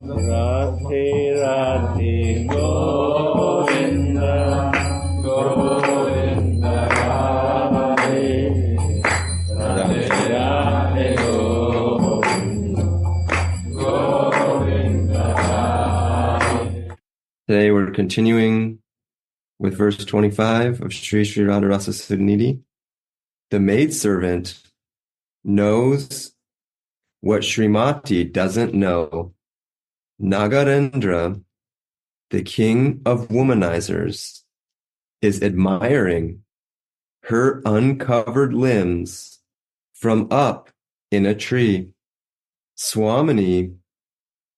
Radhe Radhe Govinda Govinda Radhe Radhe Radhe Govinda Govinda Radhe. Today we're continuing with verse 25 of Sri Sri Radha Rasa Sudhanidhi. The maidservant knows what Srimati doesn't know. Nagarendra, the king of womanizers, is admiring her uncovered limbs from up in a tree. Swamini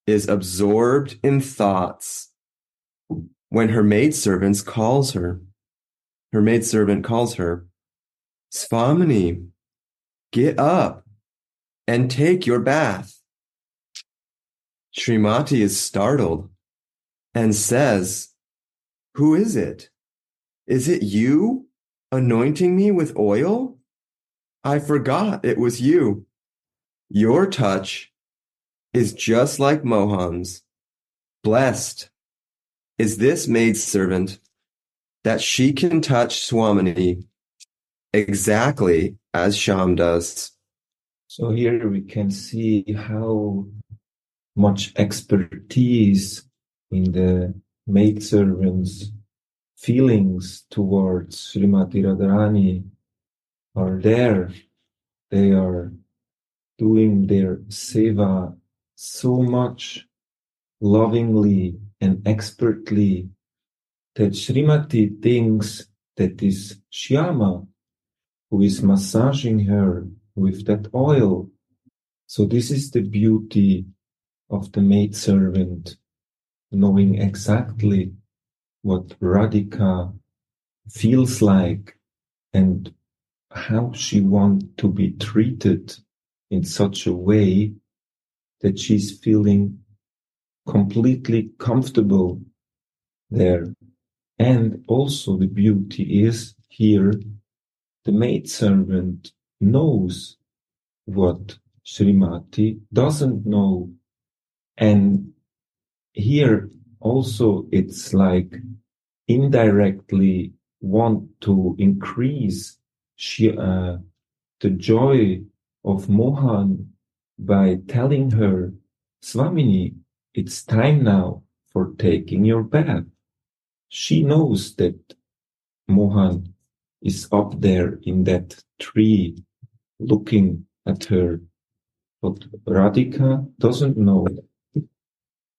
is absorbed in thoughts when her maidservant calls her. Her maidservant calls her, Swamini, get up and take your bath. Srimati is startled and says, who is it? Is it you anointing me with oil? I forgot it was you. Your touch is just like Mohan's. Blessed is this maidservant that she can touch Swamini exactly as Sham does. So here we can see how much expertise in the maidservant's feelings towards Srimati Radharani are there. They are doing their seva so much lovingly and expertly that Srimati thinks that is Shyama who is massaging her with that oil. So this is the beauty of the maidservant, knowing exactly what Radhika feels like and how she wants to be treated in such a way that she's feeling completely comfortable there. And also the beauty is here, the maidservant knows what Srimati doesn't know. And here also it's like indirectly want to increase the joy of Mohan by telling her, Swamini, it's time now for taking your bath. She knows that Mohan is up there in that tree looking at her, but Radhika doesn't know.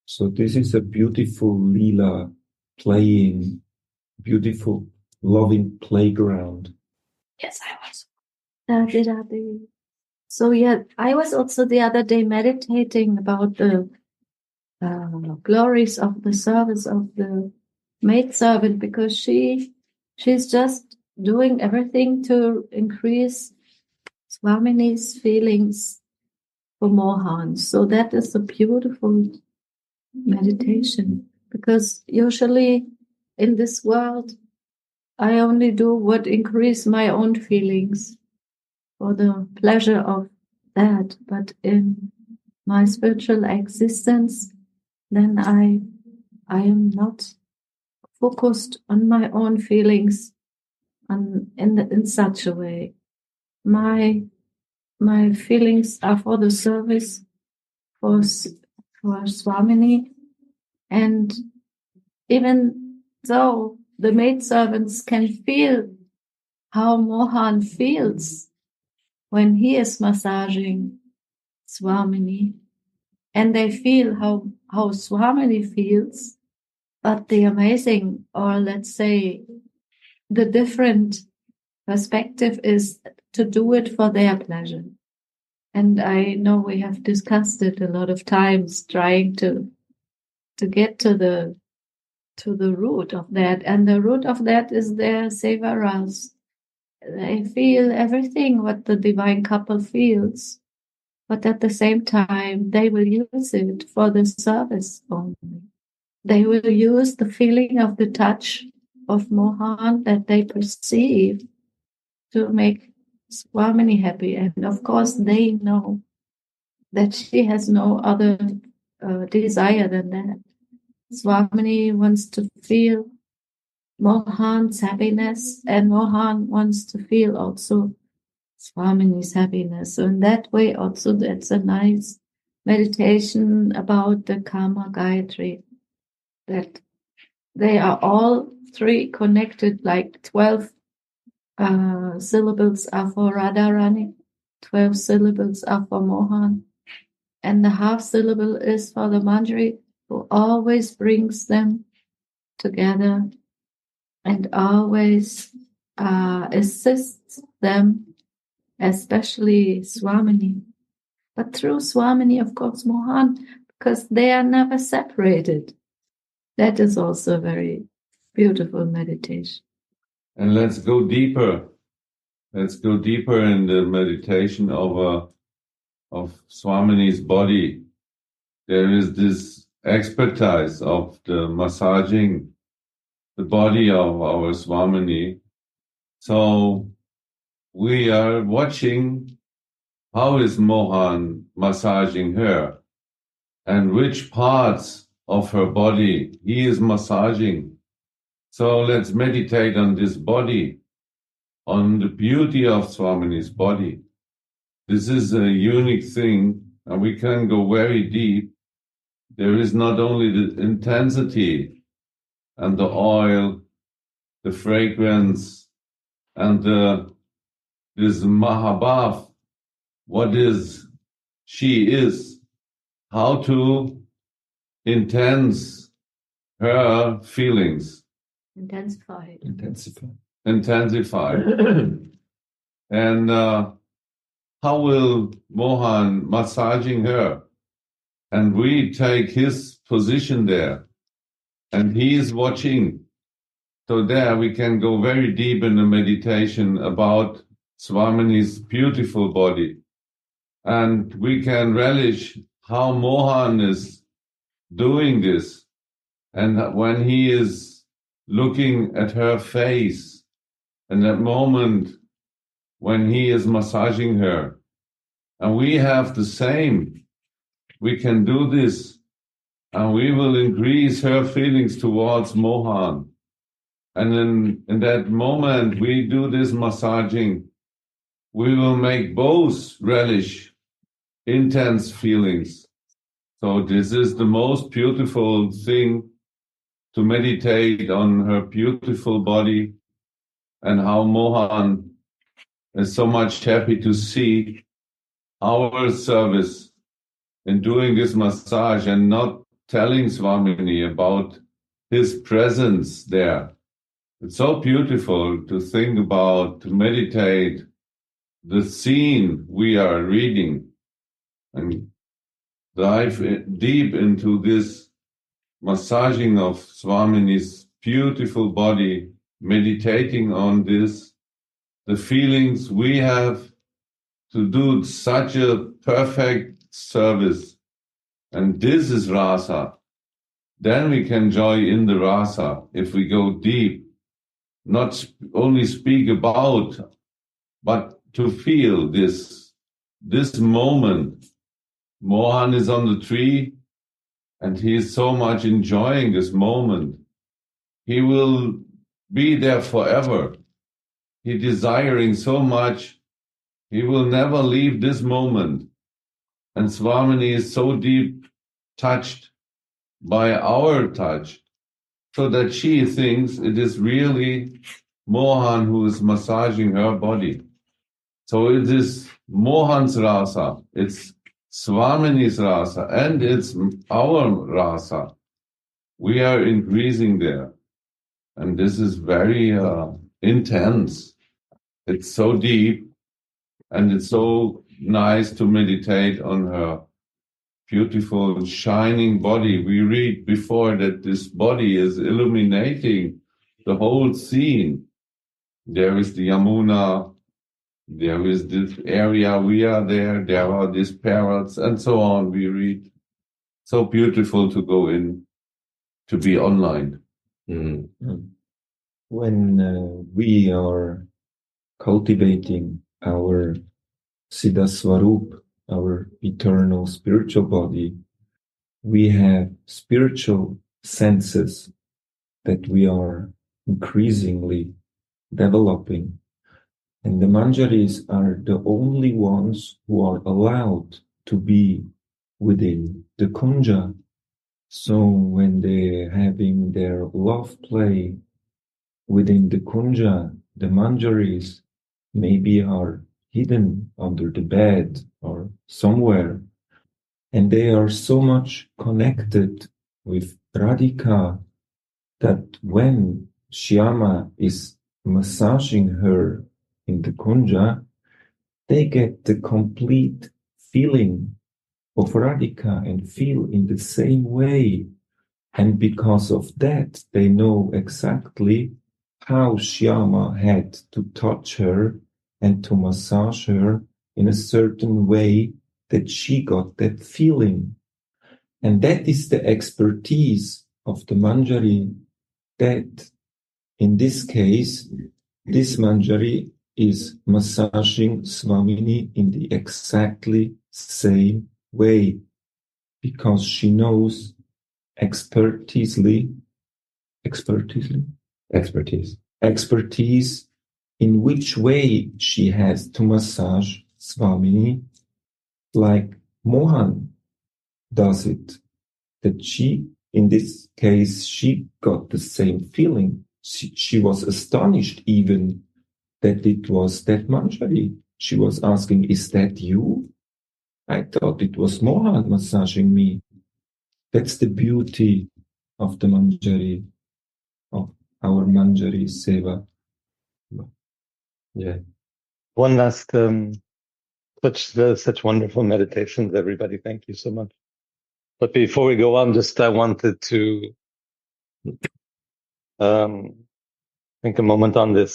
So this is a beautiful Leela playing, beautiful loving playground. Yes, I was. Radhe, Radhe. So yeah, I was also the other day meditating about the glories of the service of the maidservant, because she's just doing everything to increase Swamini's feelings for Mohan. So that is a beautiful meditation, because usually in this world I only do what increase my own feelings for the pleasure of that. But in my spiritual existence, then I am not focused on my own feelings in such a way. My feelings are for the service for Swamini, and even though the maidservants can feel how Mohan feels when he is massaging Swamini, and they feel how Swamini feels, but the amazing, or let's say the different perspective is to do it for their pleasure. And I know we have discussed it a lot of times, trying to get to the root of that. And the root of that is their sevaras. They feel everything what the divine couple feels, but at the same time, they will use it for the service only. They will use the feeling of the touch of Mohan that they perceive to make Swamini happy. And of course, they know that she has no other desire than that. Swamini wants to feel Mohan's happiness, and Mohan wants to feel also Swamini's happiness. So in that way also that's a nice meditation about the Karma Gayatri, that they are all three connected, like 12 syllables are for Radharani, 12 syllables are for Mohan, and the half syllable is for the Manjari, who always brings them together and always assists them, especially Swamini. But through Swamini, of course, Mohan, because they are never separated. That is also a very beautiful meditation. And let's go deeper. Let's go deeper in the meditation of Swamini's body. There is this expertise of the massaging the body of our Swamini. So we are watching how is Mohan massaging her and which parts of her body he is massaging. So let's meditate on this body, on the beauty of Swamini's body. This is a unique thing, and we can go very deep. There is not only the intensity and the oil, the fragrance, and this Mahabhav, what is she is, how to intense her feelings. Intensify. And how will Mohan massaging her? And we take his position there, and he is watching. So there we can go very deep in the meditation about Swamini's beautiful body. And we can relish how Mohan is doing this. And when he is looking at her face, in that moment when he is massaging her, and we have the same, we can do this, and we will increase her feelings towards Mohan. And in that moment we do this massaging, we will make both relish intense feelings. So this is the most beautiful thing, to meditate on her beautiful body and how Mohan is so much happy to see our service in doing this massage and not telling Swamini about his presence there. It's so beautiful to think about, to meditate the scene we are reading and dive deep into this massaging of Swamini's beautiful body, meditating on this, the feelings we have to do such a perfect service. And this is Rasa. Then we can join in the Rasa if we go deep, not only speak about, but to feel this moment. Mohan is on the tree, and he is so much enjoying this moment. He will be there forever. He desiring so much. He will never leave this moment. And Swamini is so deep touched by our touch, so that she thinks it is really Mohan who is massaging her body. So it is Mohan's Rasa, it's Swamini's Rasa, and it's our Rasa. We are increasing there. And this is very intense. It's so deep, and it's so nice to meditate on her beautiful, shining body. We read before that this body is illuminating the whole scene. There is the Yamuna, there is this area, we are there are these parrots, and so on. We read. So beautiful to go in, to be online. When we are cultivating our Siddha Swarup, our eternal spiritual body, we have spiritual senses that we are increasingly developing. And the manjaris are the only ones who are allowed to be within the kunja. So when they're having their love play within the kunja, the manjaris maybe are hidden under the bed or somewhere. And they are so much connected with Radhika that when Shyama is massaging her in the kunja, they get the complete feeling of Radhika and feel in the same way. And because of that, they know exactly how Shyama had to touch her and to massage her in a certain way that she got that feeling. And that is the expertise of the Manjari, that in this case, this Manjari is massaging Swamini in the exactly same way, because she knows expertise in which way she has to massage Swamini, like Mohan does it. That she, in this case, she got the same feeling. She was astonished even that it was that Manjari. She was asking, is that you? I thought it was Mohan massaging me. That's the beauty of the Manjari, of our Manjari Seva. Yeah. One last, such wonderful meditations, everybody. Thank you so much. But before we go on, I wanted to think a moment on the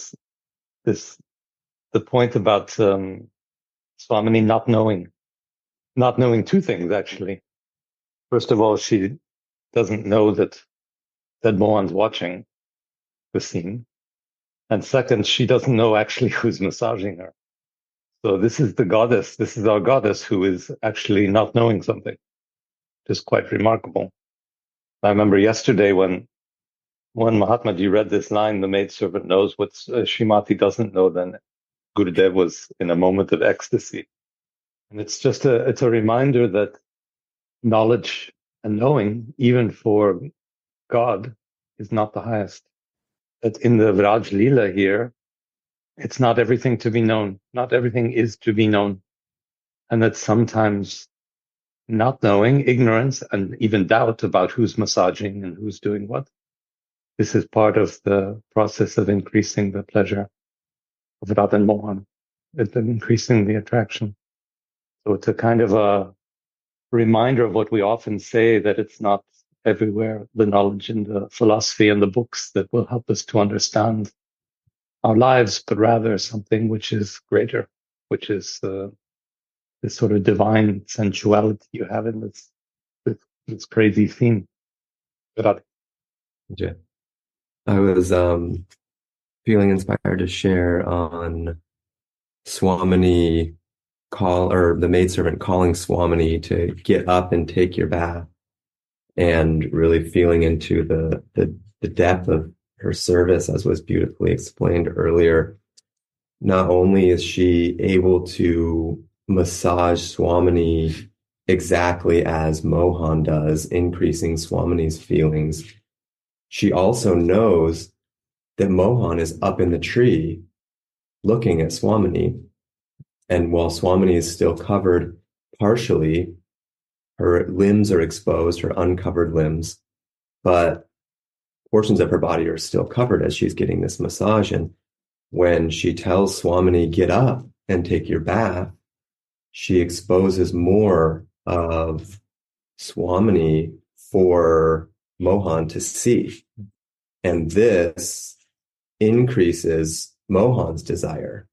point about Swamini not knowing two things, actually. First of all, she doesn't know that Mohan's watching the scene. And second, she doesn't know actually who's massaging her. So this is our goddess who is actually not knowing something. Just quite remarkable. I remember yesterday when Mahatmaji read this line, the maidservant knows what Srimati doesn't know, then Gurudev was in a moment of ecstasy. And it's just it's a reminder that knowledge and knowing, even for God, is not the highest. That in the Vraj Lila here, it's not everything to be known. Not everything is to be known. And that sometimes not knowing, ignorance, and even doubt about who's massaging and who's doing what, this is part of the process of increasing the pleasure of Radha and Mohan. It's increasing the attraction. So it's a kind of a reminder of what we often say, that it's not everywhere the knowledge and the philosophy and the books that will help us to understand our lives, but rather something which is greater, which is this sort of divine sensuality you have in this crazy theme. Yeah. I was feeling inspired to share on Swamini the maidservant calling Swamini to get up and take your bath, and really feeling into the depth of her service, as was beautifully explained earlier. Not only is she able to massage Swamini exactly as Mohan does, increasing Swamini's feelings, she also knows that Mohan is up in the tree looking at Swamini. And while Swamini is still covered partially, her limbs are exposed, her uncovered limbs, but portions of her body are still covered as she's getting this massage. And when she tells Swamini, get up and take your bath, she exposes more of Swamini for Mohan to see. And this increases Mohan's desire.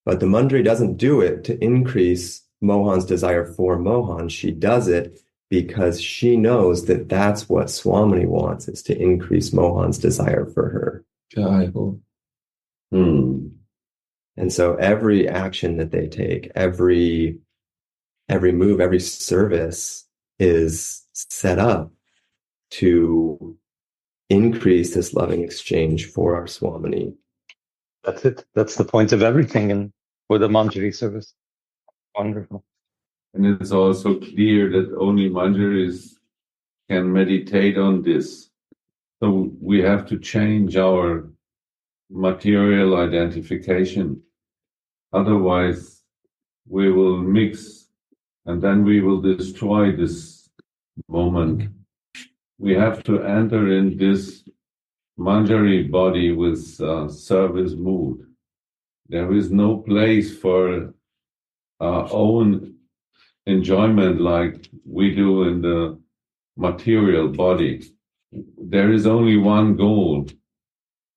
But the Manjari doesn't do it to increase Mohan's desire for Mohan. She does it because she knows that that's what Swamini wants, is to increase Mohan's desire for her. And so every action that they take, every move, every service is set up to increase this loving exchange for our Swamini. That's it. That's the point of everything and for the Manjari service. Wonderful. And it's also clear that only Manjaris can meditate on this. So we have to change our material identification. Otherwise, we will mix and then we will destroy this moment. We have to enter in this Manjari body with service mood. There is no place for our own enjoyment like we do in the material body. There is only one goal.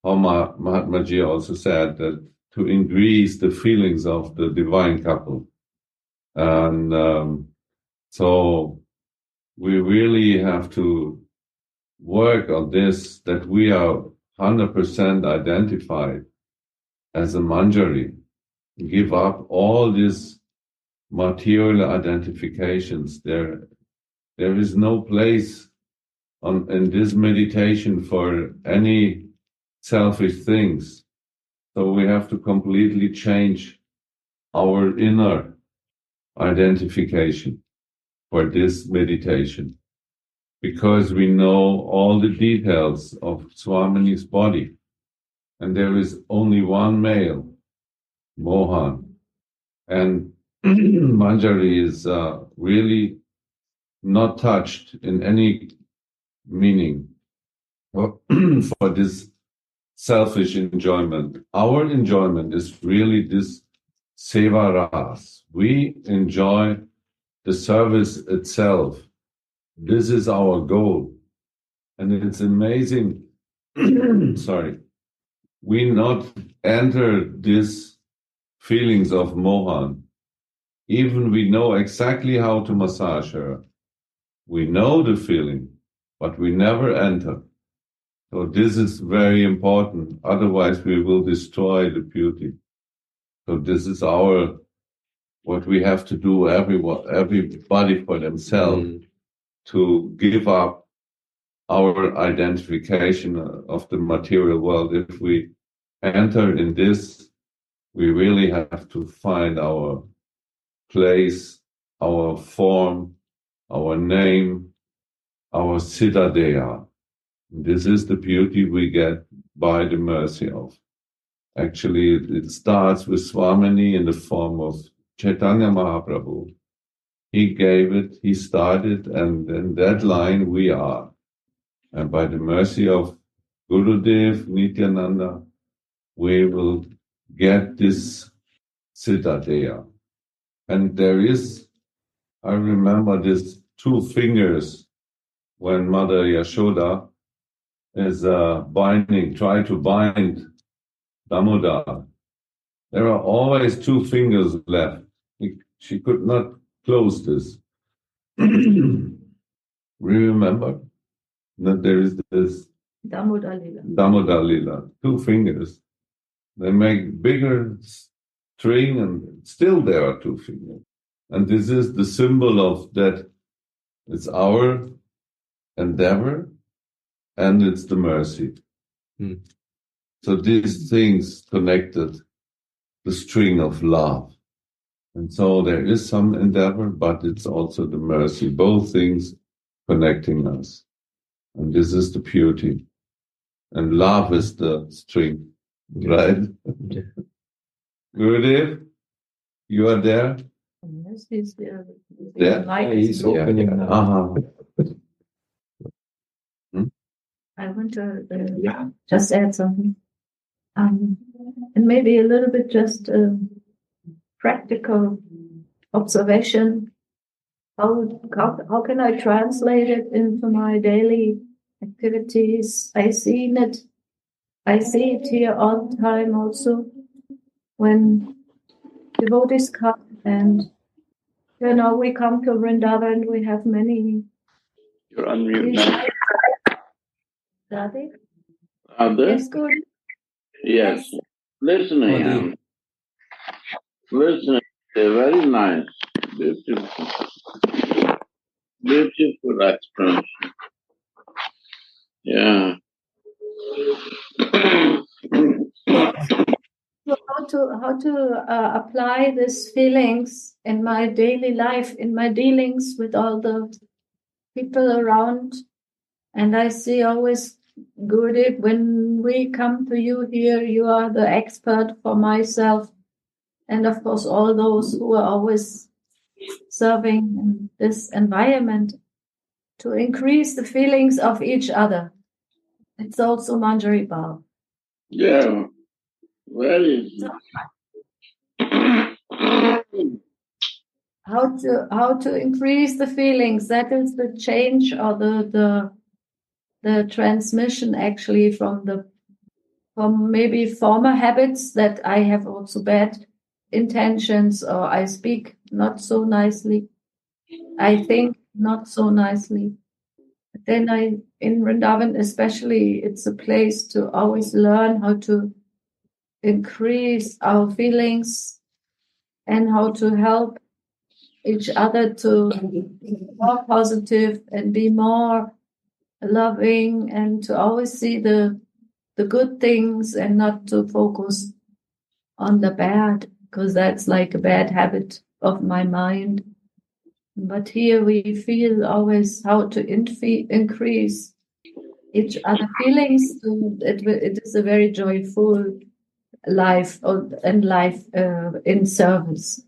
Mahatma Ji also said that to increase the feelings of the divine couple. And so we really have to work on this, that we are 100% identified as a Manjari. Give up all these material identifications. There is no place in this meditation for any selfish things. So we have to completely change our inner identification for this meditation, because we know all the details of Swamini's body. And there is only one male, Mohan. And Manjari is really not touched in any meaning for this selfish enjoyment. Our enjoyment is really this seva ras. We enjoy the service itself. This is our goal. And it's amazing. Sorry. We not enter these feelings of Mohan. Even we know exactly how to massage her. We know the feeling, but we never enter. So this is very important. Otherwise, we will destroy the beauty. So this is what we have to do, everybody for themselves, to give up our identification of the material world. If we enter in this, we really have to find our place, our form, our name, our siddhadeha. This is the beauty we get by the mercy of. Actually, it starts with Swamini in the form of Chaitanya Mahaprabhu. He gave it, he started, and in that line we are. And by the mercy of Gurudev, Nityananda, we will get this siddhadeha. And there is, I remember these 2 fingers when Mother Yashoda is try to bind Damodar. There are always 2 fingers left. She could not close this. Remember that there is this Damodar Lila. 2 fingers. They make bigger string, and still there are 2 fingers. And this is the symbol of that. It's our endeavor, and it's the mercy. So these things connected the string of love. And so there is some endeavor, but it's also the mercy, both things connecting us. And this is the beauty. And love is the string, right? Gurudev, you are there? Yes, he's there. There? He's opening now. I want to just add something. And maybe a little bit just practical observation. How can I translate it into my daily activities? I see it here all the time also when devotees come, and we come to Vrindavan, we have many. You're unmuted now. Radha? Radha? Yes, good. Yes. Listening. Listening. They're very nice. Beautiful. Beautiful explanation. Yeah. So how to apply these feelings in my daily life, in my dealings with all the people around. And I see always, Gurudev, when we come to you here, you are the expert for myself. And of course, all those who are always serving in this environment to increase the feelings of each other. It's also Manjari Bhav. Yeah. Very. How to increase the feelings? That is the change or the transmission actually from maybe former habits that I have also bad intentions, or I speak not so nicely, I think not so nicely. Then in Vrindavan especially, it's a place to always learn how to increase our feelings and how to help each other to be more positive and be more loving, and to always see the good things and not to focus on the bad, because that's like a bad habit of my mind. But here we feel always how to increase each other feelings. It is a very joyful life and life in service.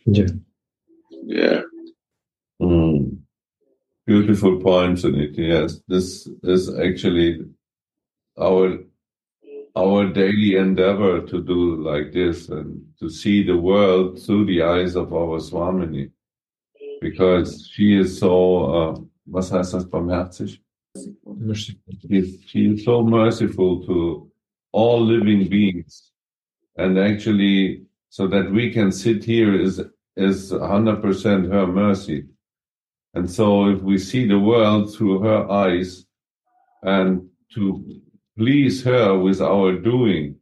Yeah. Yeah. Beautiful point, Sudhanidhi. Yes, this is actually our daily endeavor to do like this and to see the world through the eyes of our Swamini, because she is so, was heißt das, barmherzig? Merciful. She is so merciful to all living beings, and actually, so that we can sit here is 100% her mercy. And so if we see the world through her eyes and to please her with our doing,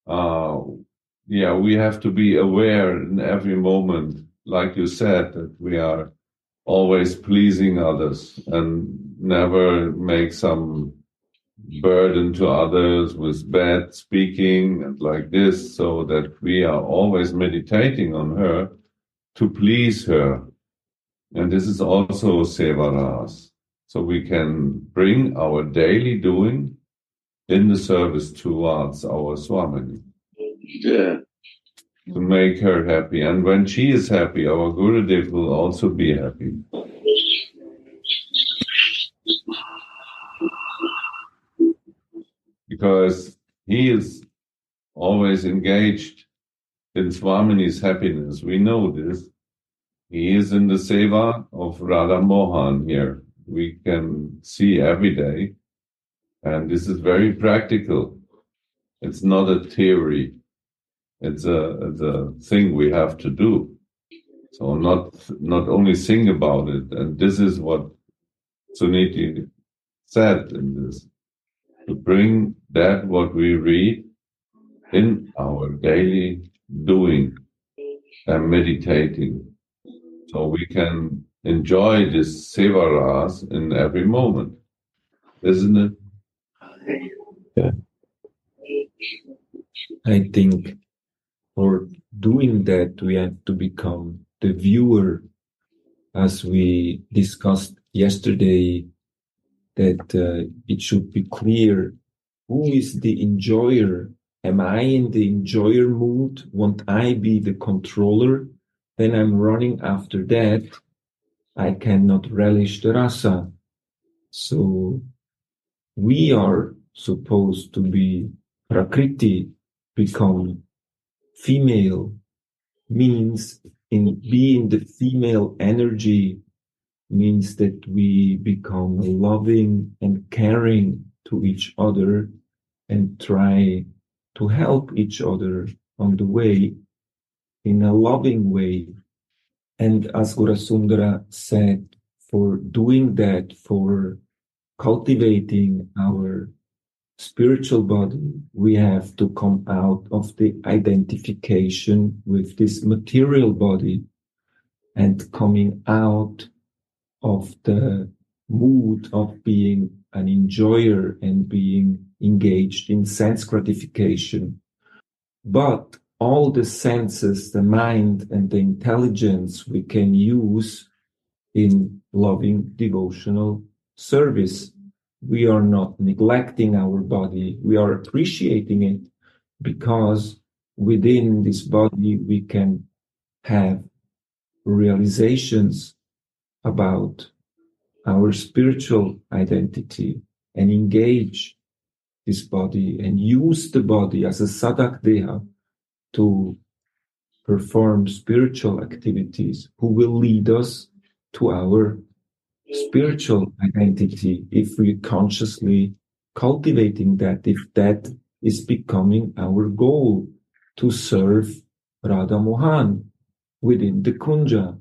we have to be aware in every moment, like you said, that we are always pleasing others and never make some burden to others with bad speaking and like this, so that we are always meditating on her to please her. And this is also Sevaras. So we can bring our daily doing in the service towards our Swamini. Yeah. To make her happy. And when she is happy, our Gurudev will also be happy. Because he is always engaged in Swamini's happiness. We know this. He is in the seva of Radha Mohan here. We can see every day. And this is very practical. It's not a theory. It's a thing we have to do. So not only sing about it. And this is what Sudhanidhi said in this. To bring that what we read in our daily doing and meditating. So we can enjoy this sevaras in every moment. Isn't it? Yeah. I think for doing that, we have to become the viewer, as we discussed yesterday, that it should be clear who is the enjoyer. Am I in the enjoyer mood? Won't I be the controller? Then I'm running after that. I cannot relish the rasa. So we are supposed to be prakriti, become female, means in being the female energy means that we become loving and caring to each other and try to help each other on the way in a loving way. And as Gurasundara said, for doing that, for cultivating our spiritual body, we have to come out of the identification with this material body and coming out of the mood of being an enjoyer and being engaged in sense gratification. But all the senses, the mind and the intelligence we can use in loving devotional service. We are not neglecting our body. We are appreciating it because within this body we can have realizations about our spiritual identity and engage this body and use the body as a sadak deha to perform spiritual activities who will lead us to our spiritual identity if we consciously cultivating that, if that is becoming our goal to serve Radha Mohan within the Kunja.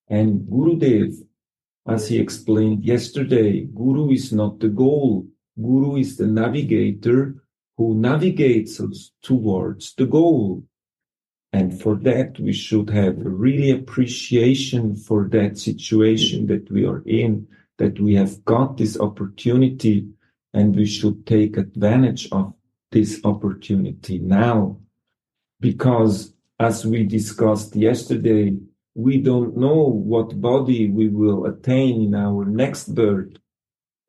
And Gurudev, as he explained yesterday, Guru is not the goal. Guru is the navigator who navigates us towards the goal. And for that, we should have really appreciation for that situation that we are in, that we have got this opportunity, and we should take advantage of this opportunity now. Because as we discussed yesterday, we don't know what body we will attain in our next birth.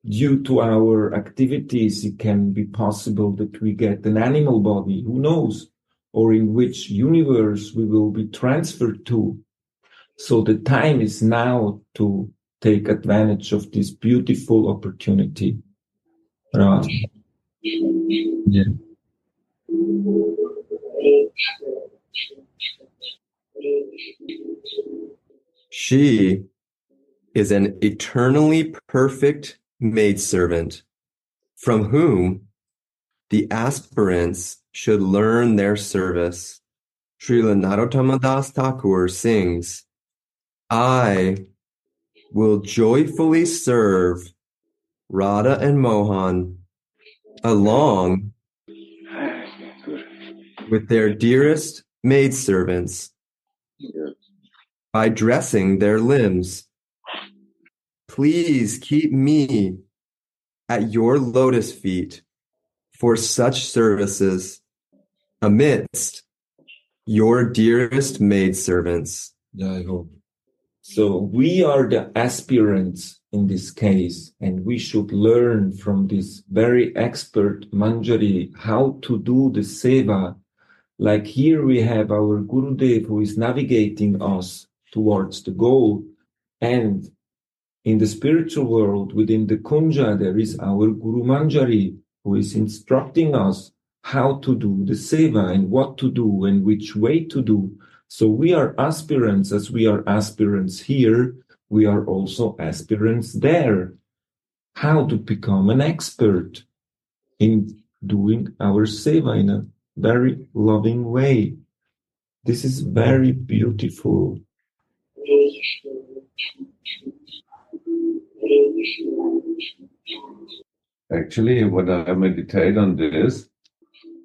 Due to our activities, it can be possible that we get an animal body, who knows, or in which universe we will be transferred to. So the time is now to take advantage of this beautiful opportunity. Radha. Yeah. She is an eternally perfect maidservant from whom the aspirants should learn their service. Srila Narottama Das Thakur sings, I will joyfully serve Radha and Mohan along with their dearest maidservants by dressing their limbs. Please keep me at your lotus feet for such services amidst your dearest maidservants. Yeah, I hope. So we are the aspirants in this case, and we should learn from this very expert Manjari how to do the seva. Like here we have our Gurudev who is navigating us towards the goal, and in the spiritual world, within the Kunja, there is our Guru Manjari who is instructing us how to do the seva and what to do and which way to do. So we are aspirants. As we are aspirants here, we are also aspirants there. How to become an expert in doing our seva in a very loving way. This is very beautiful. Actually, when I meditate on this,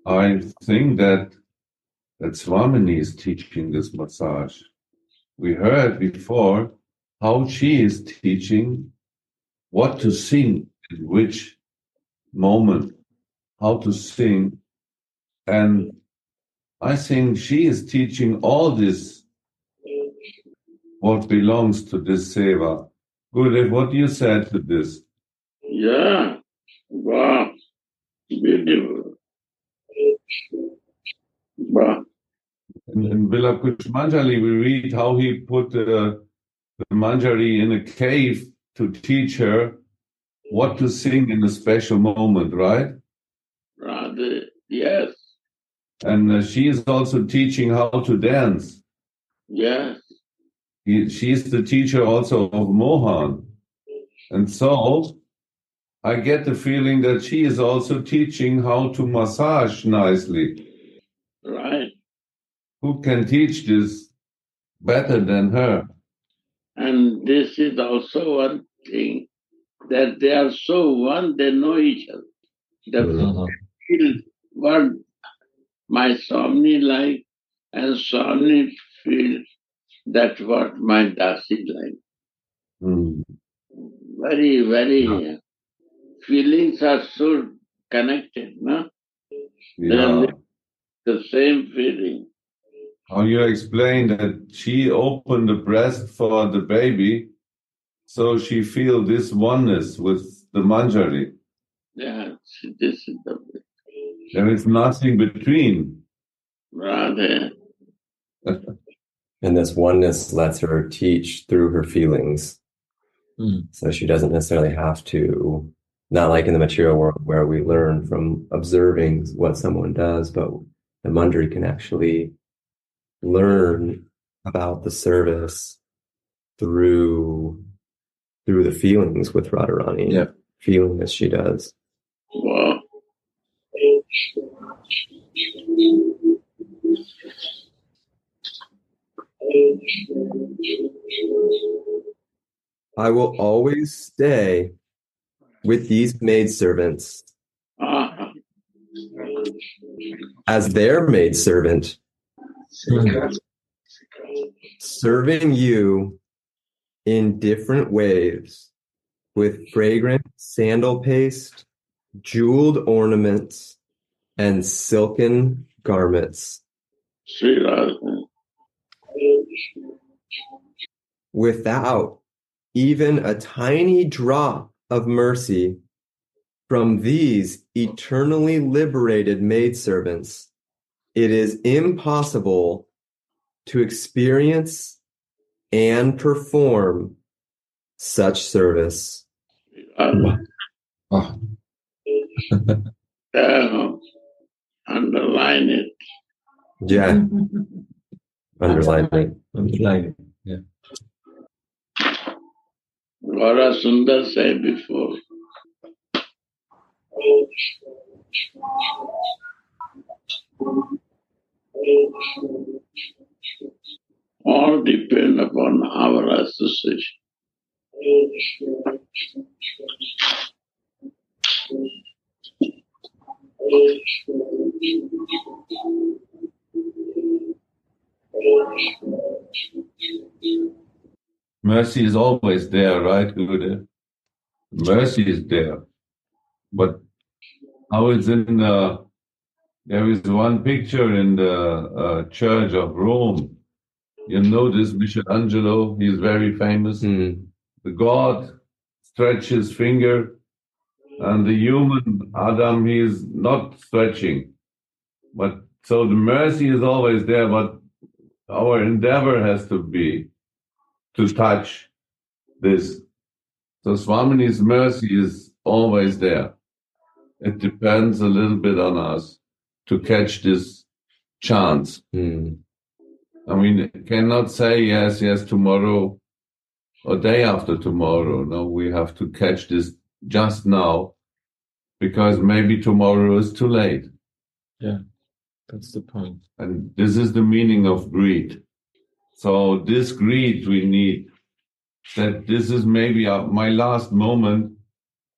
I think that Swamini is teaching this massage. We heard before how she is teaching what to sing in which moment, how to sing. And I think she is teaching all this, what belongs to this seva. Gurudev, what do you say to this? Yeah. Wow. Beautiful. Wow. In Vilakush Manjari, we read how he put the Manjari in a cave to teach her what to sing in a special moment, right? Radha, yes. And she is also teaching how to dance. Yes. She is the teacher also of Mohan. And so I get the feeling that she is also teaching how to massage nicely. Right. Who can teach this better than her? And this is also one thing, that they are so one, they know each other. They feel what my Swami like, and Swami feel that's what my Dasi like. Mm. Very, very feelings are so connected, no? Yeah. The same feeling. How you explain that she opened the breast for the baby, so she feel this oneness with the Manjari. Yeah, this is the There is nothing between. Radha. And this oneness lets her teach through her feelings. Mm. So she doesn't necessarily have to, not like in the material world where we learn from observing what someone does, but the Manjari can actually learn about the service through the feelings with Radharani, Yeah. feeling as she does. Wow. I will always stay with these maidservants Ah, as their maidservant, Mm. serving you in different ways with fragrant sandal paste, jeweled ornaments, and silken garments, Sri Radha. without even a tiny drop of mercy from these eternally liberated maidservants. It is impossible to experience and perform such service. Radha. Oh. Underline it. Yeah, underline it. Underline it. Yeah. Laura Sundar said before. All depend upon our association. Mercy is always there, right, Gurudev? Mercy is there. But how it's in there is one picture in the church of Rome. You know this Michelangelo, he's very famous. Mm. The God stretches his finger, and the human Adam, he is not stretching. But so the mercy is always there, but our endeavor has to be to touch this. So Swamini's mercy is always there. It depends a little bit on us to catch this chance. Mm. I mean, cannot say yes, tomorrow or day after tomorrow. No, we have to catch this just now because maybe tomorrow is too late. Yeah. That's the point. And this is the meaning of greed. So this greed we need, that this is maybe my last moment.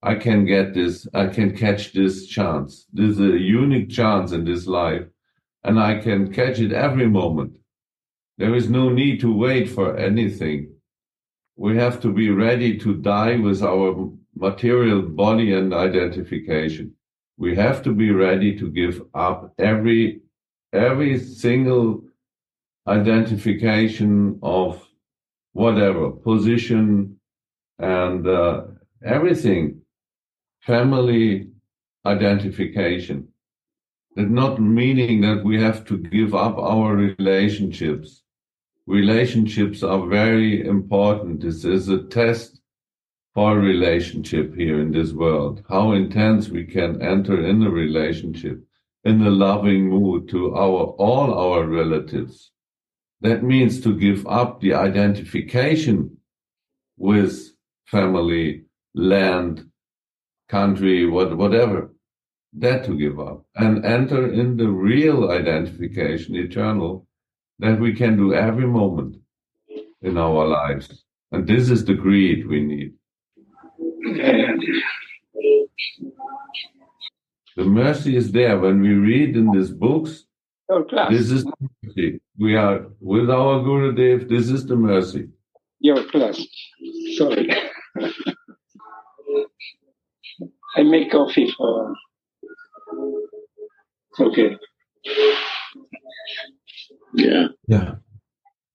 I can get this, I can catch this chance. This is a unique chance in this life, and I can catch it every moment. There is no need to wait for anything. We have to be ready to die with our material body and identification. We have to be ready to give up every single identification of whatever position and everything, family identification. It's not meaning that we have to give up our relationships. Relationships are very important. This is a test for a relationship here in this world. How intense we can enter in a relationship in a loving mood to all our relatives. That means to give up the identification with family, land, country, whatever. That to give up and enter in the real identification, eternal, that we can do every moment in our lives. And this is the greed we need. The mercy is there. When we read in these books, this is the mercy. We are with our Gurudev, this is the mercy. your class. Sorry. I make coffee for... Okay. Yeah.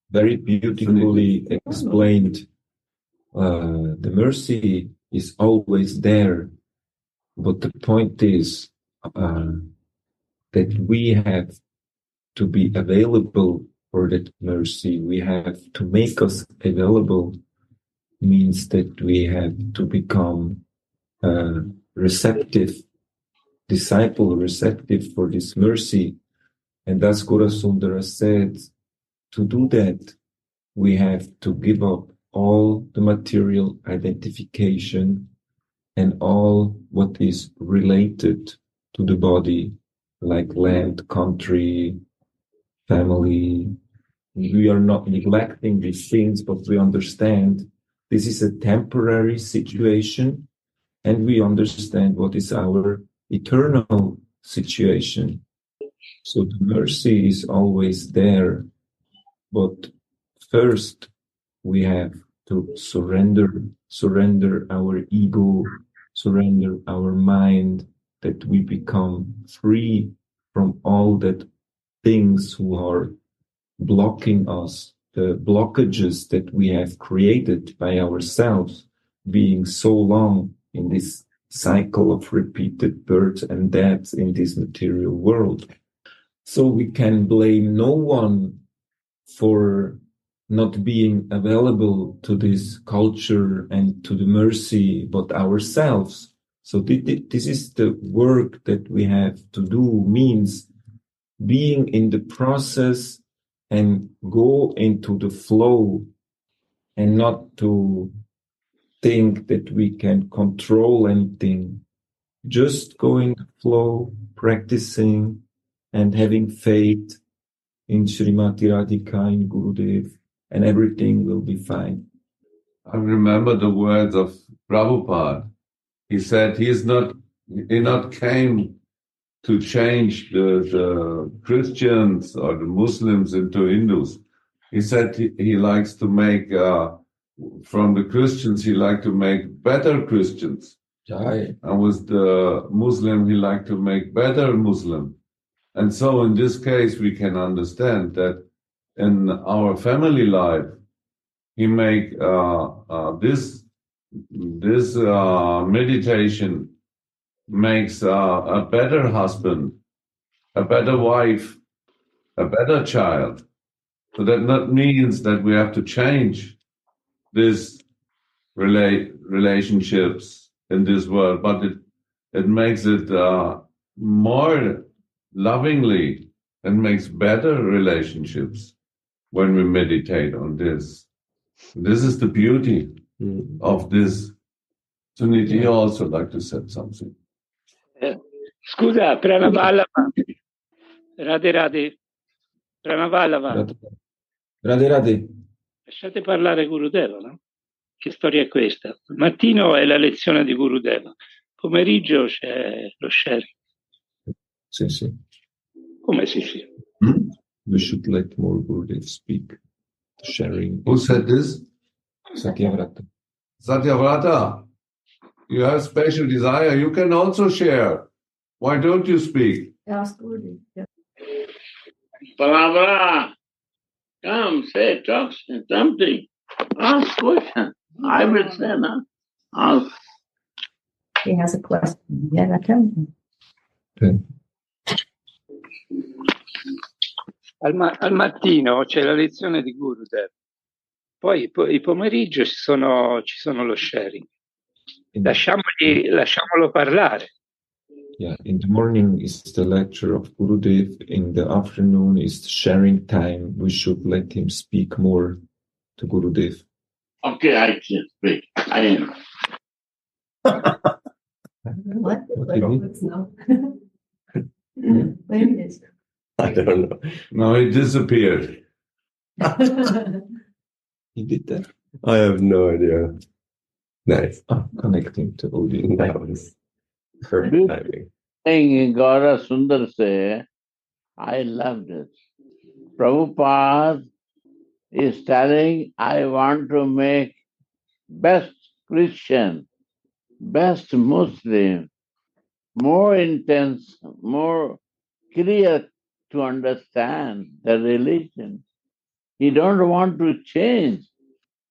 Very beautifully explained. The mercy is always there, but the point is that we have to be available for that mercy. We have to make us available, means that we have to become receptive, disciple receptive for this mercy. And as Guru Sundara said, to do that, we have to give up all the material identification and all what is related to the body, like land, country, family. We are not neglecting these things, but we understand this is a temporary situation, and we understand what is our eternal situation. So the mercy is always there, but first we have to surrender our ego, surrender our mind, that we become free from all that things who are blocking us, the blockages that we have created by ourselves, being so long in this cycle of repeated births and deaths in this material world. So we can blame no one for not being available to this culture and to the mercy, but ourselves. So this is the work that we have to do, means being in the process and go into the flow, and not to think that we can control anything. Just go in the flow, practicing and having faith in Srimati Radhika, in Gurudev, and everything will be fine. I remember the words of Prabhupada. He said he not came to change the Christians or the Muslims into Hindus. He said he likes to make, from the Christians, he liked to make better Christians. Jai. And with the Muslim, he liked to make better Muslim. And so in this case, we can understand that in our family life, he make this meditation makes a better husband, a better wife, a better child. So that not means that we have to change these relationships in this world, but it makes it more lovingly and makes better relationships when we meditate on this. This is the beauty of this. Sudhanidhi, you also like to say something. Scusa, Pranavallava. Radhe. Pranavallava. Radhe. Lasciate parlare Gurudeva, no? Che storia è questa? Al mattino è la lezione di Gurudeva, pomeriggio c'è lo sharing. Sì. Come sì? We should let more Gurudev speak. Sharing. Who said this? Satyavrata. Satyavrata, you have special desire. You can also share. Why don't you speak? Ask Gurudev. Yeah. Palavra, come, say, talk, something. Ask question. I will say, no? Ask. He has a question. Yeah, I tell him. Okay. Al mattino c'è la lezione di Gurudev, poi il pomeriggio ci sono lo sharing. Lasciamolo parlare. Yeah, in the morning is the lecture of Gurudev. In the afternoon is the sharing time. We should let him speak more to Gurudev. Okay, I can speak. I am. What? No. Where it is? I don't know. No, he disappeared. He did that? I have no idea. Nice. Connecting to audio. That was perfect timing. Thing Gaura Sundar say, I loved it. Prabhupada is telling, I want to make best Christian, best Muslim, more intense, more clear to understand the religion. He don't want to change.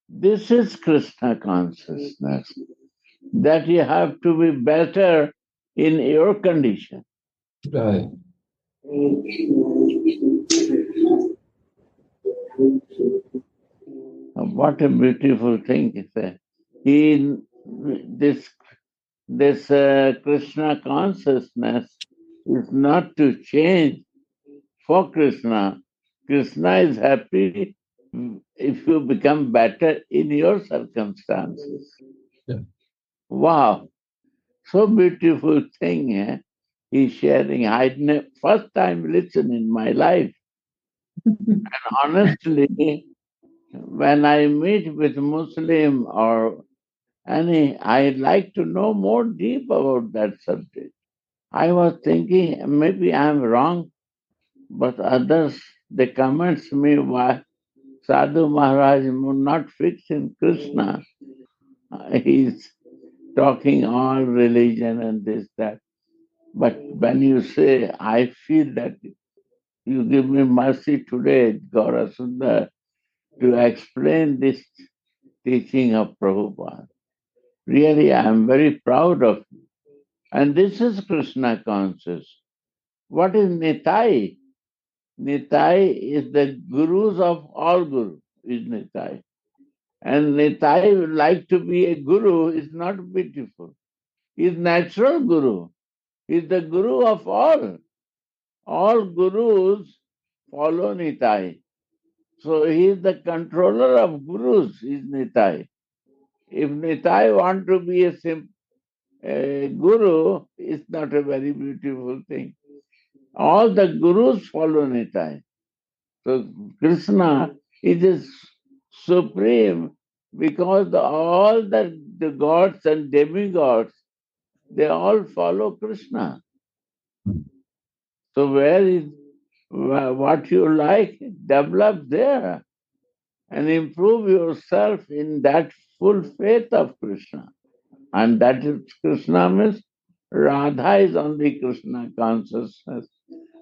This is Krishna consciousness, that you have to be better in your condition. Right. What a beautiful thing is that this Krishna consciousness is not to change for Krishna. Krishna is happy if you become better in your circumstances. Yeah. Wow, so beautiful thing. He's sharing. First time listen in my life. And honestly, when I meet with Muslim or any, I'd like to know more deep about that subject. I was thinking maybe I'm wrong, but others, they comments me why Sadhu Maharaj is not fixed in Krishna. He's talking all religion and this, that. But when you say, I feel that you give me mercy today, Gaura Sundar, to explain this teaching of Prabhupada. Really, I am very proud of you. And this is Krishna conscious. What is Nitai? Nitai is the gurus of all gurus, is Nitai. And Nitai would like to be a guru is not beautiful. He is natural guru. He is the guru of all. All gurus follow Nitai. So he is the controller of gurus, is Nitai. If Nitai want to be a guru, it's not a very beautiful thing. All the gurus follow Nitai. So Krishna is supreme because all the gods and demigods, they all follow Krishna. So what you like, develop there and improve yourself in that full faith of Krishna. And that is Krishna means Radha is only Krishna consciousness.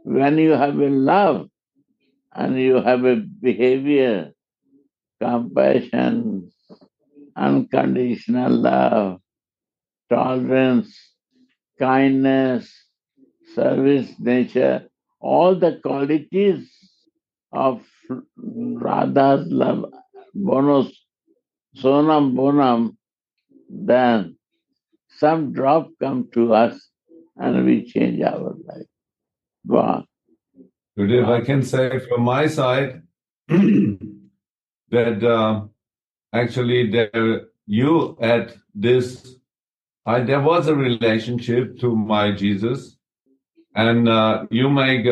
When you have a love and you have a behavior, compassion, unconditional love, tolerance, kindness, service nature, all the qualities of Radha's love, bonus, sonam bonam, then some drop come to us and we change our life. Wow. But if I can say from my side that actually you at this, there was a relationship to my Jesus, and you make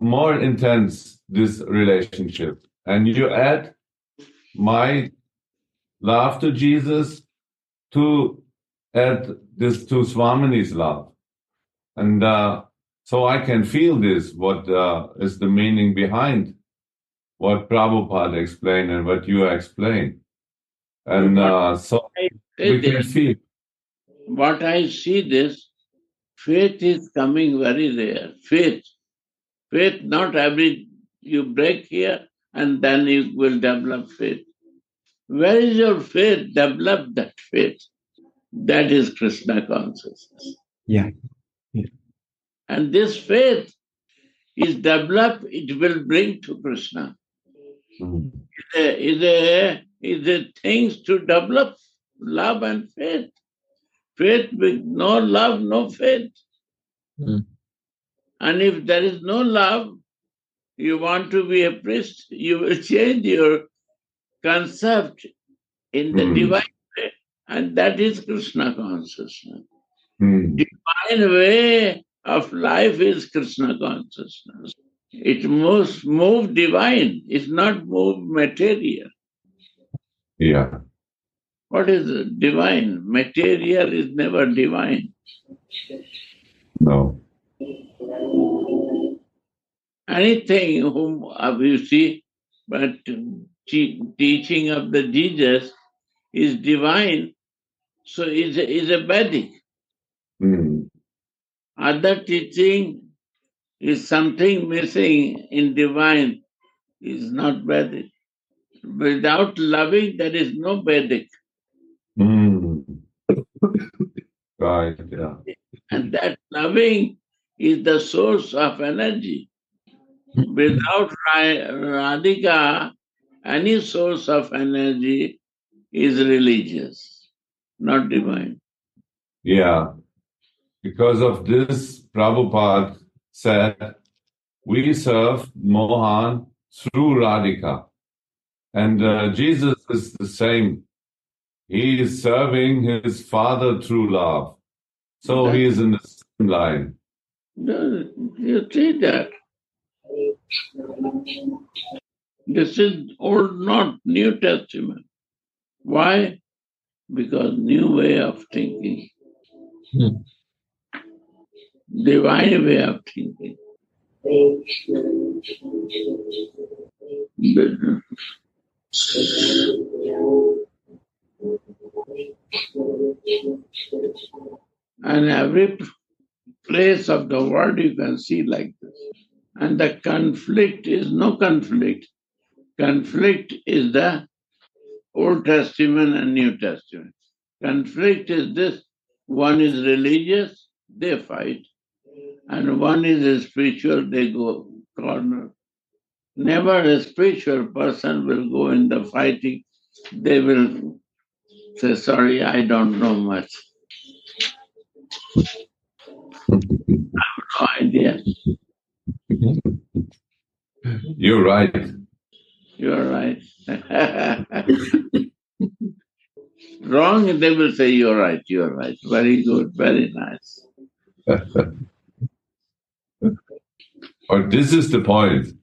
more intense this relationship, and you add my love to Jesus to add this to Swamini's love, and so I can feel this. What is the meaning behind what Prabhupada explained and what you explained, and so we can feel. What I see this, faith is coming very rare. Faith, not every, you break here and then you will develop faith. Where is your faith? Develop that faith. That is Krishna consciousness. Yeah. And this faith is developed, it will bring to Krishna. Is a things to develop love and faith. Faith with no love, no faith. And if there is no love, you want to be a priest, you will change your concept in the divine way. And that is Krishna consciousness. Divine way of life is Krishna consciousness. It must move divine, it's not move material. Yeah. What is divine? Material is never divine. No. Anything whom you see, but teaching of the Jesus is divine, so is a Vedic. Other teaching is something missing in divine, is not Vedic. Without loving, there is no Vedic. Right, yeah. And that loving is the source of energy. Without Radhika, any source of energy is religious, not divine. Yeah. Because of this, Prabhupada said, we serve Mohan through Radhika. And Jesus is the same. He is serving his father through love. So he is in the same line. You see that? This is Old, not New Testament. Why? Because new way of thinking. Divine way of thinking. And every place of the world you can see like this. And the conflict is no conflict. Conflict is the Old Testament and New Testament. Conflict is this. One is religious, they fight. And one is spiritual, they go corner. Never a spiritual person will go in the fighting. They will say, sorry, I don't know much. No idea. You're right. You're right. Wrong, they will say, you're right, you're right. Very good, very nice. But this is the point.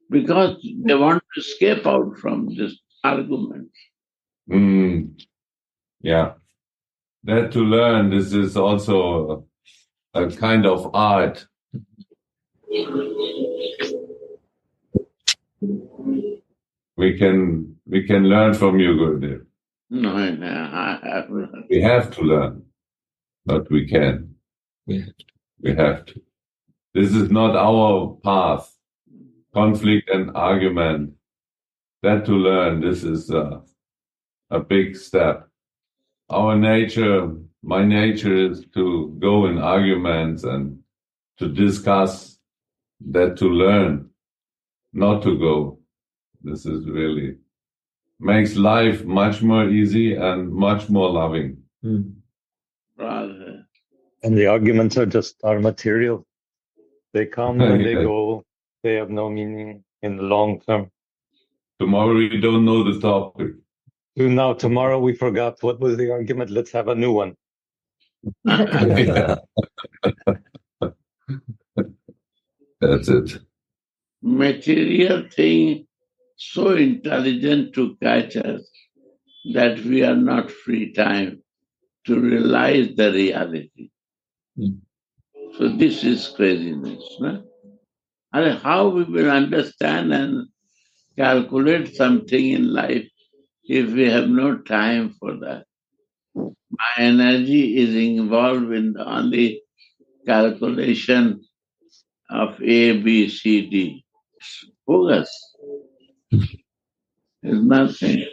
Because they want to escape out from this argument. Yeah. That to learn, this is also a kind of art. We can learn from you, Gurudev. No, we have to learn, but we can. We have to. This is not our path. Conflict and argument. That to learn, this is a big step. Our nature, my nature is to go in arguments and to discuss. That to learn, not to go. This is really makes life much more easy and much more loving. Rather. And the arguments are material. They come and they go. They have no meaning in the long term. Tomorrow we don't know the topic. Now tomorrow we forgot what was the argument. Let's have a new one. That's it. Material thing so intelligent to catch us that we are not free time to realize the reality. So this is craziness. No? And how we will understand and calculate something in life if we have no time for that? My energy is involved in the only calculation of A, B, C, D. Focus. It's nothing.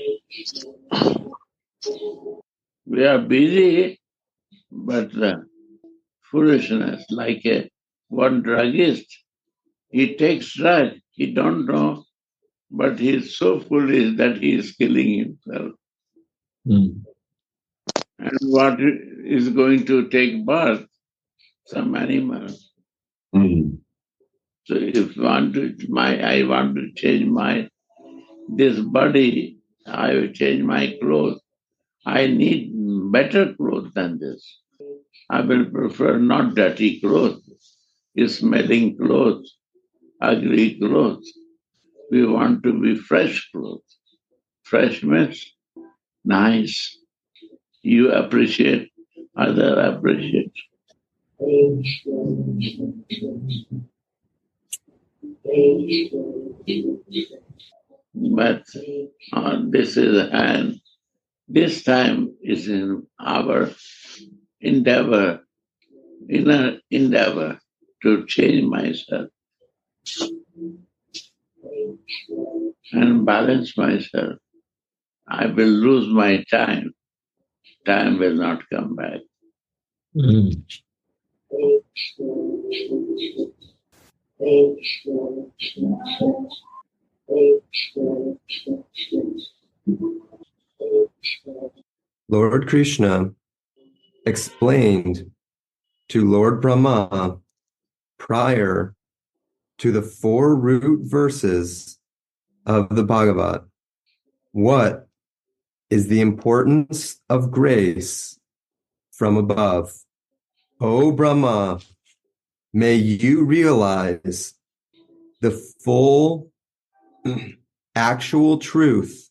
We are busy, but foolishness, like one druggist, he takes drug, he don't know, but he is so foolish that he is killing himself. And what is going to take birth? Some animal. So if I want to change this body, I will change my clothes. I need better clothes than this. I will prefer not dirty clothes, smelling clothes, ugly clothes. We want to be fresh clothes. Fresh means nice. You appreciate, others appreciate. But this time is in our inner endeavor to change myself and balance myself. I will lose my time. Time will not come back. Mm. Lord Krishna explained to Lord Brahma prior to the 4 root verses of the Bhagavad what is the importance of grace from above. O Brahma, may you realize the full actual truth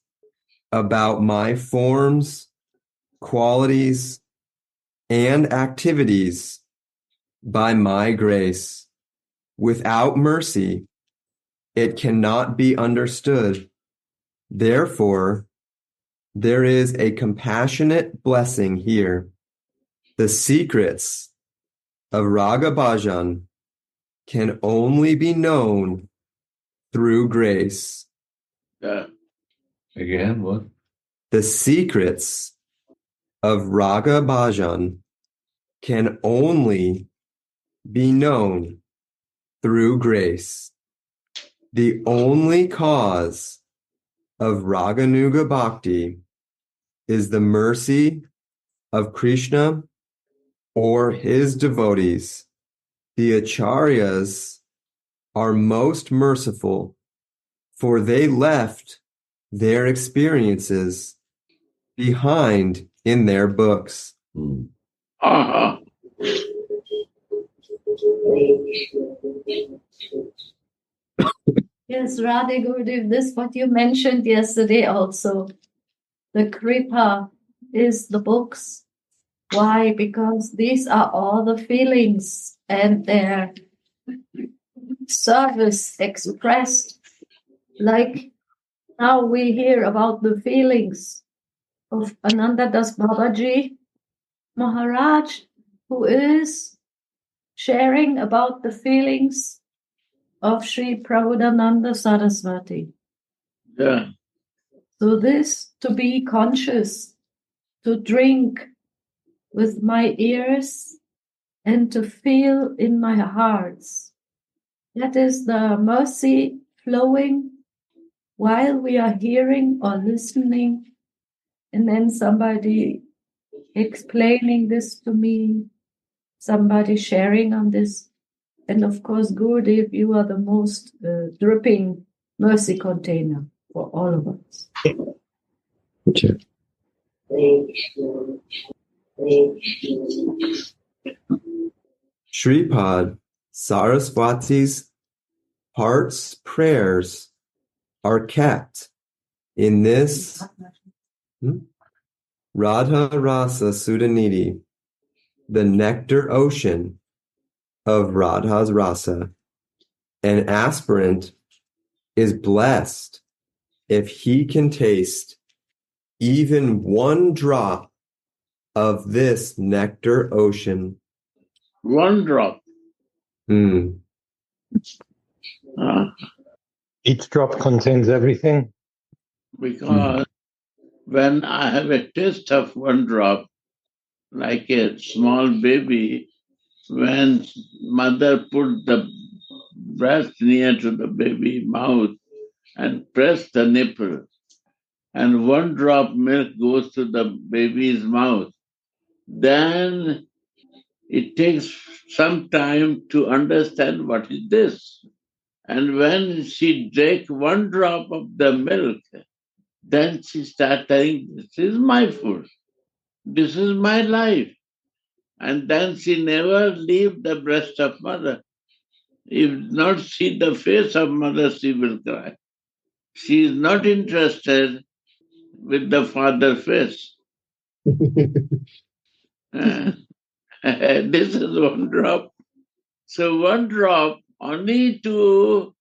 about my forms, qualities, and activities by my grace. Without mercy, it cannot be understood. Therefore, there is a compassionate blessing here. The secrets of Raga Bhajan can only be known through grace. Again, what? The secrets of Raga Bhajan can only be known through grace. The only cause of Raganuga Bhakti is the mercy of Krishna or his devotees. The acharyas are most merciful, for they left their experiences behind in their books. Uh-huh. Yes, Radhe Gurudev, this what you mentioned yesterday also. The Kripa is the books. Why? Because these are all the feelings and their service expressed. Like now we hear about the feelings of Ananda Das Babaji Maharaj, who is sharing about the feelings of Sri Prabodhananda Saraswati. Yeah. So this, to be conscious, to drink with my ears and to feel in my hearts. That is the mercy flowing while we are hearing or listening, and then somebody explaining this to me, somebody sharing on this. And of course, Gurudev, you are the most dripping mercy container for all of us. Okay. Shripad Saraswati's heart's prayers are kept in this Radha Rasa Sudhanidhi, the nectar ocean of Radha's Rasa. An aspirant is blessed if he can taste even one drop of this nectar ocean. One drop. Each drop contains everything. Because when I have a taste of one drop, like a small baby, when mother put the breast near to the baby mouth and press the nipple, and one drop milk goes to the baby's mouth, then it takes some time to understand what is this. And when she drank one drop of the milk, then she started telling, this is my food. This is my life. And then she never leave the breast of mother. If not see the face of mother, she will cry. She is not interested with the father's face. This is one drop. So one drop only to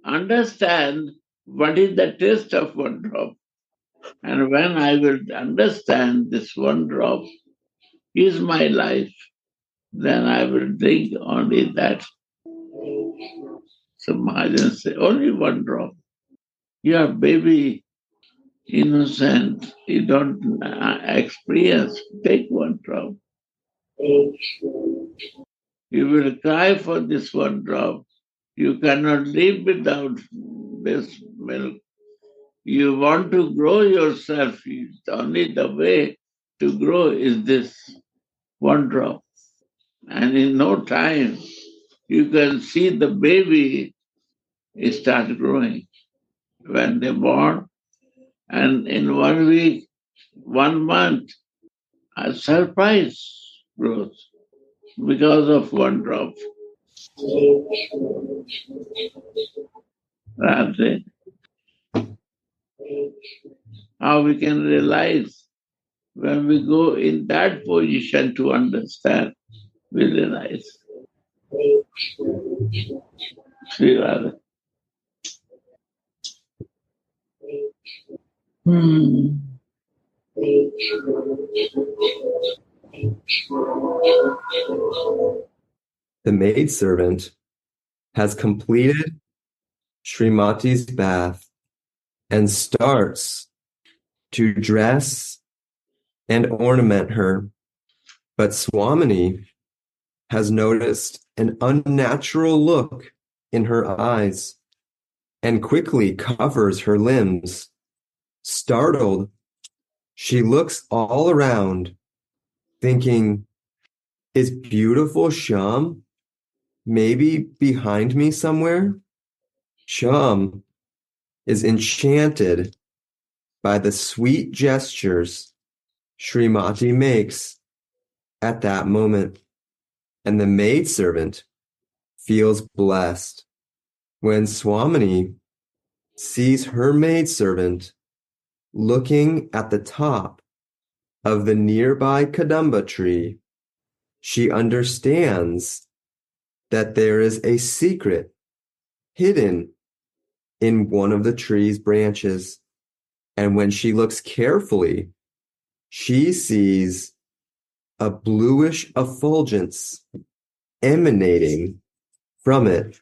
understand what is the taste of one drop. And when I will understand this one drop is my life, then I will drink only that. So Mahajan say, only one drop. You are baby, innocent, you don't experience, take one drop. You will cry for this one drop. You cannot live without this milk. You want to grow yourself. Only the way to grow is this one drop. And in no time, you can see the baby start growing. When they born, and in 1 week, 1 month, a surprise growth because of one drop. Radha. How we can realize when we go in that position to understand, we realize. See, Radha. The maidservant has completed Srimati's bath and starts to dress and ornament her. But Swamini has noticed an unnatural look in her eyes and quickly covers her limbs. Startled, she looks all around, thinking, is beautiful Shyam maybe behind me somewhere? Shyam is enchanted by the sweet gestures Srimati makes at that moment, and the maidservant feels blessed when Swamini sees her maidservant looking at the top of the nearby Kadamba tree. She understands that there is a secret hidden in one of the tree's branches, and when she looks carefully, she sees a bluish effulgence emanating from it.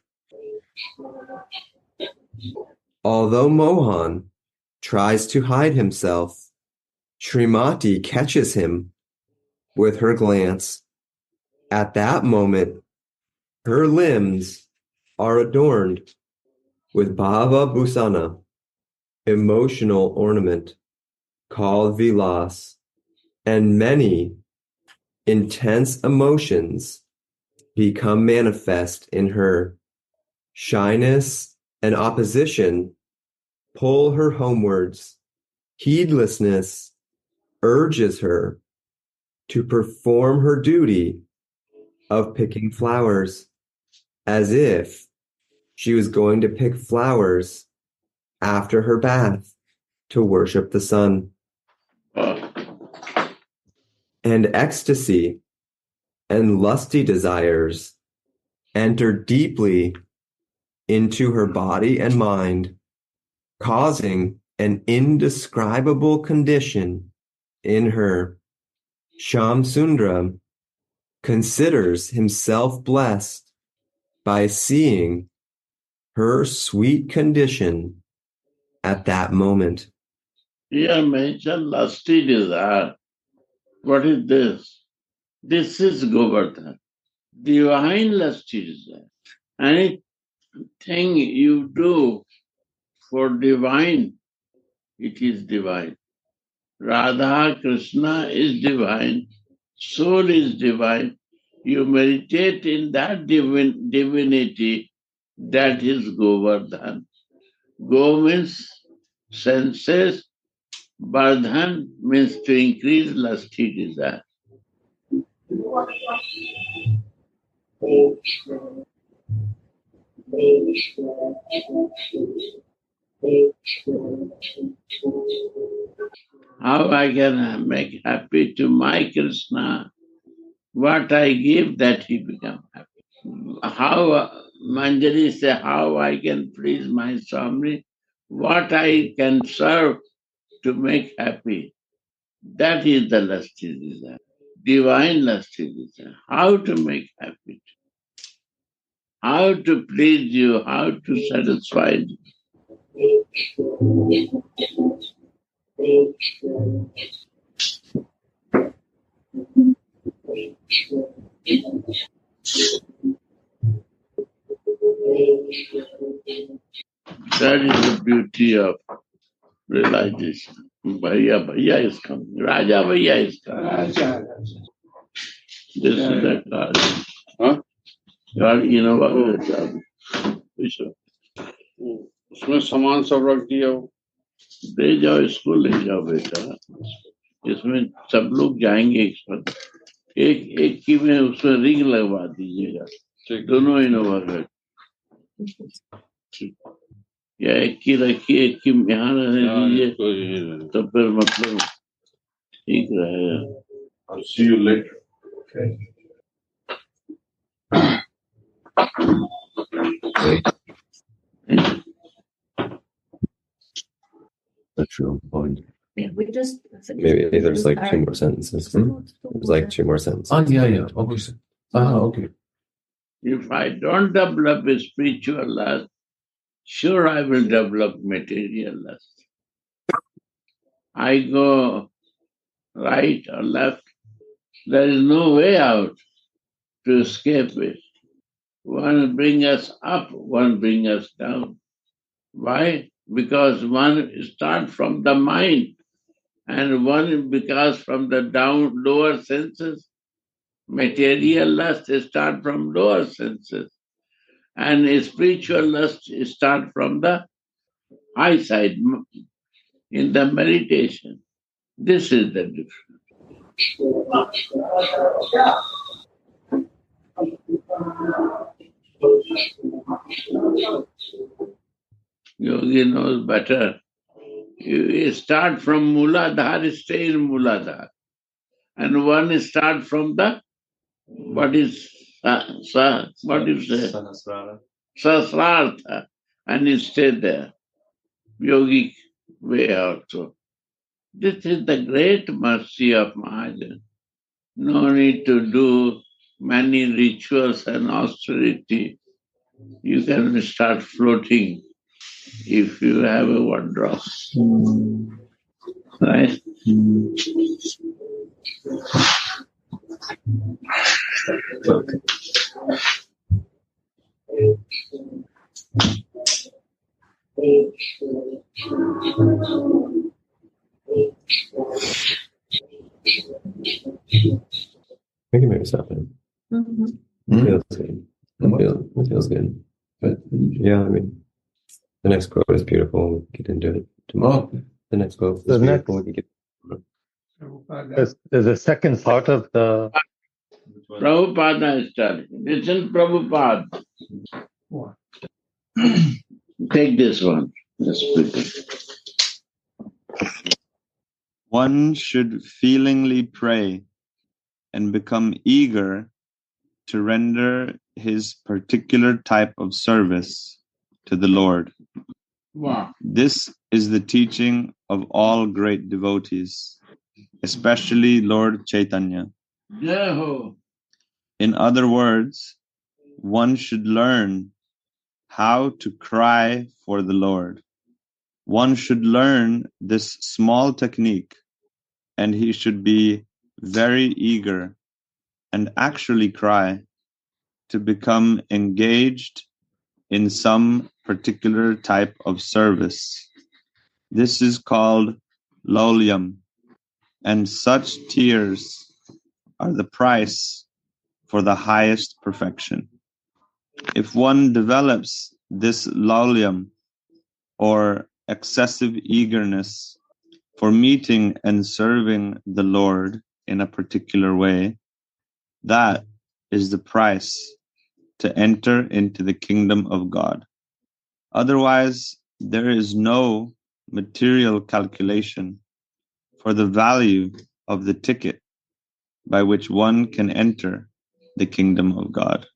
Although Mohan tries to hide himself, Srimati catches him with her glance. At that moment, her limbs are adorned with Bhava Bhusana, emotional ornament called Vilas, and many intense emotions become manifest in her. Shyness and opposition pull her homewards. Heedlessness urges her to perform her duty of picking flowers, as if she was going to pick flowers after her bath to worship the sun. And ecstasy and lusty desires enter deeply into her body and mind, causing an indescribable condition in her. Shamsundra considers himself blessed by seeing her sweet condition at that moment. Here mentioned lusty desire. What is this? This is Govardhan. Divine lusty desire. Anything you do for divine, it is divine. Radha, Krishna is divine. Soul is divine. You meditate in that divinity, that is Govardhan. Go means senses, Vardhan means to increase lusty desire. How I can make happy to my Krishna, what I give that he become happy. How Manjari say, how I can please my Swami, what I can serve to make happy. That is the lusty desire, divine lusty desire. How to make happy, how to please you, how to satisfy you. That is the beauty of realization. Bhaiya is coming. Raja Bhaiya is coming. This is the God. Huh? God, you know what is that? उसमें सामान सब रख दिया हो ले जाओ school ले जाओ बेटा इसमें सब लोग जाएंगे एक साथ एक एक की में उसमें रिंग लगवा दीजिएगा दोनों इनोवा का या एक की रखिए एक की यहाँ रहने दीजिए तो फिर मतलब ठीक रहेगा I'll see you later. Okay. That's true. Yeah, we just Maybe there's like two more sentences. There's like two more sentences. Oh, yeah. Obviously. Okay. If I don't develop a spiritual lust, sure I will develop material lust. I go right or left, there is no way out to escape it. One bring us up, one bring us down. Why? Because one starts from the mind and one because from the down lower senses. Material lust start from lower senses and spiritual lust start from the high side in the meditation. This is the difference. Yogi knows better. You start from Muladhara, stay in Muladhara. And one start from the, what is Sahasrartha, and you stay there. Yogic way also. This is the great mercy of Mahajan. No need to do many rituals and austerity. You can start floating if you have a one drop. Right? We can maybe stop it. It feels good. It feels good. But yeah, I mean, the next quote is beautiful. We can get into it tomorrow. The next quote is beautiful. We can get. There's a second part of the. Prabhupada is telling. Listen, Prabhupada. Take this one. One should feelingly pray and become eager to render his particular type of service to the Lord. Wow. This is the teaching of all great devotees, especially Lord Chaitanya. Yeho. In other words, one should learn how to cry for the Lord. One should learn this small technique, and he should be very eager and actually cry to become engaged in some particular type of service. This is called laulyam, and such tears are the price for the highest perfection. If one develops this laulyam, or excessive eagerness for meeting and serving the Lord in a particular way, that is the price to enter into the kingdom of God. Otherwise, there is no material calculation for the value of the ticket by which one can enter the kingdom of God.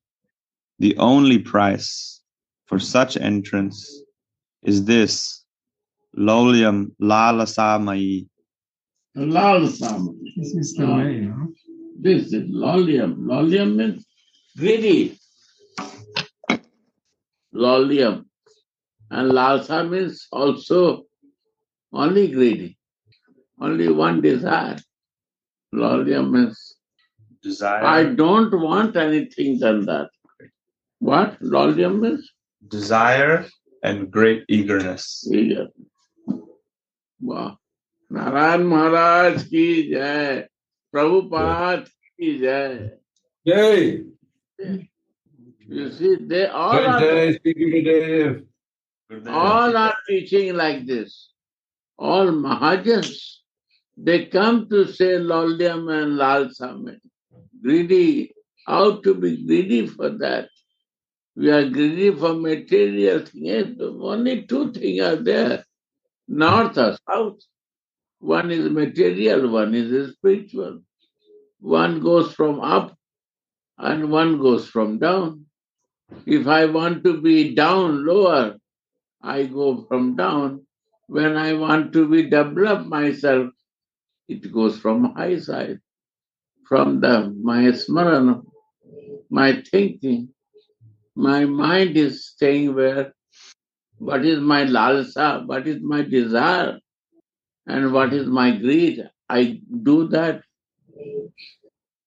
The only price for such entrance is this Lolyam Lalasamayi. Lalsam. This is the way, no? This is Lolyam. Lolyam means greedy. Lolyam. And Lalsa means also only greedy. Only one desire. Lolyam means I Desire, don't want anything than that. What? Lolyam means? desire and great eagerness. Eager. Wow. Narayan Maharaj ki jai. Prabhupada ki jai. Yay! You see, they all Great are, day, Gurudev. all are teaching like this. All Mahajans, they come to say Lolyam and Lalsam. Greedy. How to be greedy for that? We are greedy for material things. Only two things are there, north or south. One is material, one is spiritual. One goes from up and one goes from down. If I want to be down, lower, I go from down. When I want to be develop myself, it goes from high side. From my smarana, my thinking, my mind is staying where? What is my lalsa? What is my desire? And what is my greed? I do that.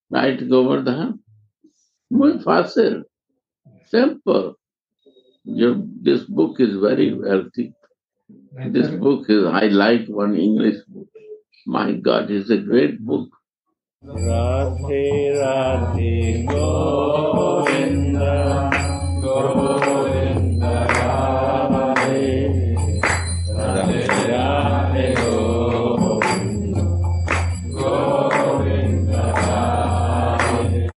Right, Govardhan? Muy fácil. Simple. This book is very wealthy. This book is, I like one English book. My God, it's a great book. Radhe Radhe